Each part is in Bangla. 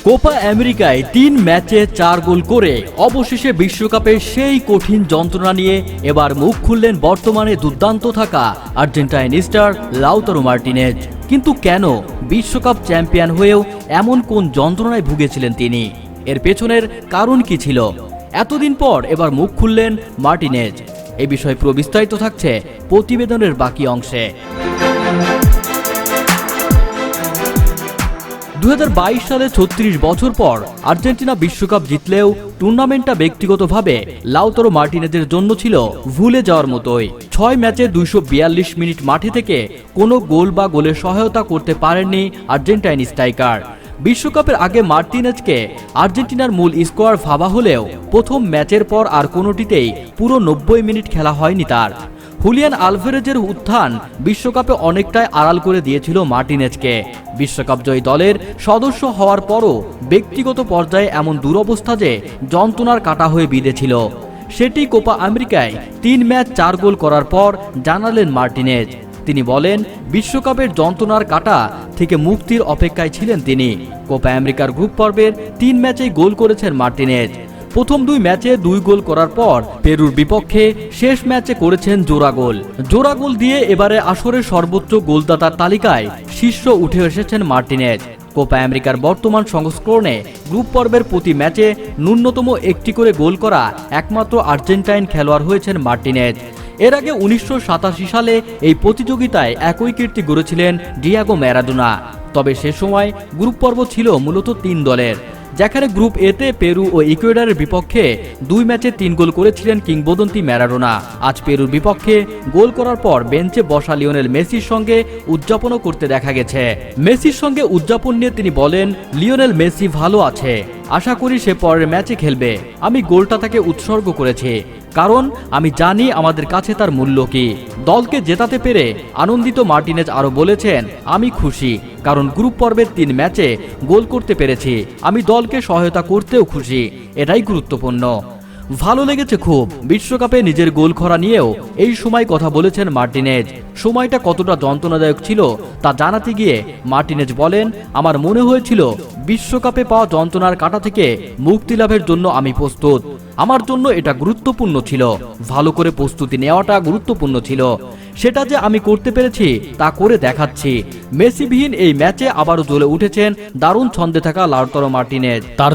কোপা আমেরিকায় ৩ ম্যাচে ৪ গোল করে অবশেষে বিশ্বকাপের সেই কঠিন যন্ত্রণা নিয়ে এবার মুখ খুললেন বর্তমানে দুর্দান্ত থাকা আর্জেন্টাইন স্টার লাউতারো মার্টিনেজ। কিন্তু কেন বিশ্বকাপ চ্যাম্পিয়ন হয়েও এমন কোন যন্ত্রণায় ভুগেছিলেন তিনি? এর পেছনের কারণ কি ছিল? এতদিন পর এবার মুখ খুললেন মার্টিনেজ। এই বিষয়ে পুরো বিস্তারিত থাকছে প্রতিবেদনের বাকি অংশে। 2022 সালে 36 বছর পর আর্জেন্টিনা বিশ্বকাপ জিতলেও টুর্নামেন্টটা ব্যক্তিগতভাবে লাউতারো মার্টিনেজের জন্য ছিল ভুলে যাওয়ার মতোই। 6 ম্যাচে 242 মিনিট মাঠে থেকে কোনো গোল বা গোলের সহায়তা করতে পারেননি আর্জেন্টাইন স্ট্রাইকার। বিশ্বকাপের আগে মার্টিনেজকে আর্জেন্টিনার মূল স্কোয়ার ভাবা হলেও প্রথম ম্যাচের পর আর কোনোটিতেই পুরো 90 মিনিট খেলা হয়নি তার। হুলিয়ান আলভারেজের উত্থান বিশ্বকাপে অনেকটাই আড়াল করে দিয়েছিল মার্টিনেজকে। বিশ্বকাপ জয়ী দলের সদস্য হওয়ার পরও ব্যক্তিগত পর্যায়ে এমন দুরবস্থা যে যন্ত্রণার কাটা হয়ে বিঁধেছিল, সেটি কোপা আমেরিকায় 3 ম্যাচ 4 গোল করার পর জানালেন মার্টিনেজ। তিনি বলেন, বিশ্বকাপের যন্ত্রণার কাটা থেকে মুক্তির অপেক্ষায় ছিলেন তিনি। কোপা আমেরিকার গ্রুপ পর্বের 3 ম্যাচেই গোল করেছেন মার্টিনেজ। প্রথম 2 ম্যাচে 2 গোল করার পর পেরুর বিপক্ষে শেষ ম্যাচে করেছেন জোড়া গোল দিয়ে এবারে আসরের সর্বোচ্চ গোলদাতার তালিকায় শীর্ষ উঠে এসেছেন মার্টিনেজ। কোপা আমেরিকার বর্তমান সংস্করণে গ্রুপ পর্বের প্রতি ম্যাচে ন্যূনতম একটি করে গোল করা একমাত্র আর্জেন্টাইন খেলোয়াড় হয়েছেন মার্টিনেজ। এর আগে 1987 সালে এই প্রতিযোগিতায় একই কীর্তি গড়েছিলেন ডিয়াগো ম্যারাডোনা। তবে সে সময় গ্রুপ পর্ব ছিল মূলত 3 দলের, যেখানে গ্রুপ এতে পেরু ও ইকুয়েডরের বিপক্ষে 2 ম্যাচে 3 গোল করেছিলেন কিংবদন্তি ম্যারাডোনা। আজ পেরুর বিপক্ষে গোল করার পর বেঞ্চে বসা লিওনেল মেসির সঙ্গে উদযাপনও করতে দেখা গেছে। মেসির সঙ্গে উদযাপন নিয়ে তিনি বলেন, লিওনেল মেসি ভালো আছে, আশা করি সে পরের ম্যাচে খেলবে। আমি গোলটা তাকে উৎসর্গ করেছি, কারণ আমি জানি আমাদের কাছে তার মূল্য কি। দলকে জেতাতে পেরে আনন্দিত মার্টিনেজ আরও বলেছেন, আমি খুশি কারণ গ্রুপ পর্বের 3 ম্যাচে গোল করতে পেরেছি। আমি দলকে সহায়তা করতেও খুশি, এটাই গুরুত্বপূর্ণ। ভালো লেগেছে খুব। বিশ্বকাপে নিজের গোল করা নিয়েও এই সময় কথা বলেছেন মার্টিনেজ। সময়টা কতটা যন্ত্রণাদায়ক ছিল তা জানাতে গিয়ে মার্টিনেজ বলেন, আমার মনে হয়েছিল বিশ্বকাপে পাওয়া যন্ত্রণার কাঁটা থেকে মুক্তি লাভের জন্য আমি প্রস্তুত। আমার জন্য এটা গুরুত্বপূর্ণ ছিল, ভালো করে প্রস্তুতি নেওয়াটা গুরুত্বপূর্ণ ছিল। সেটা যে আমি করতে পেরেছি তা করে দেখাচ্ছি। মেসিবিহীন এই ম্যাচে আবারও জ্বলে উঠেছেন দারুণ ছন্দে থাকা লাউতারো মার্টিনেজ। তার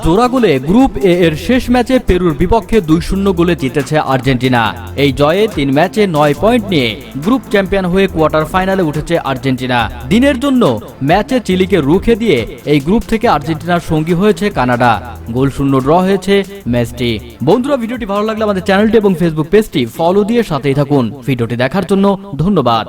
জোড়া গোলে গ্রুপ এ এর শেষ ম্যাচে পেরুর বিপক্ষে 2-0 গোলে জিতেছে আর্জেন্টিনা। এই জয়ে 3 ম্যাচে 9 পয়েন্ট নিয়ে গ্রুপ চ্যাম্পিয়ন হয়ে কোয়ার্টার ফাইনালে উঠেছে আর্জেন্টিনা। দিনের জন্য ম্যাচে চিলিকে রুখে দিয়ে এই গ্রুপ থেকে আর্জেন্টিনার সঙ্গী হয়েছে কানাডা। গোলশূন্য ড্র হয়েছে ম্যাচটি। বন্ধুরা, ভিডিওটি ভালো লাগলে আমাদের চ্যানেলটি এবং ফেসবুক পেজটি ফলো দিয়ে সাথেই থাকুন। ভিডিওটি দেখার জন্য ধন্যবাদ।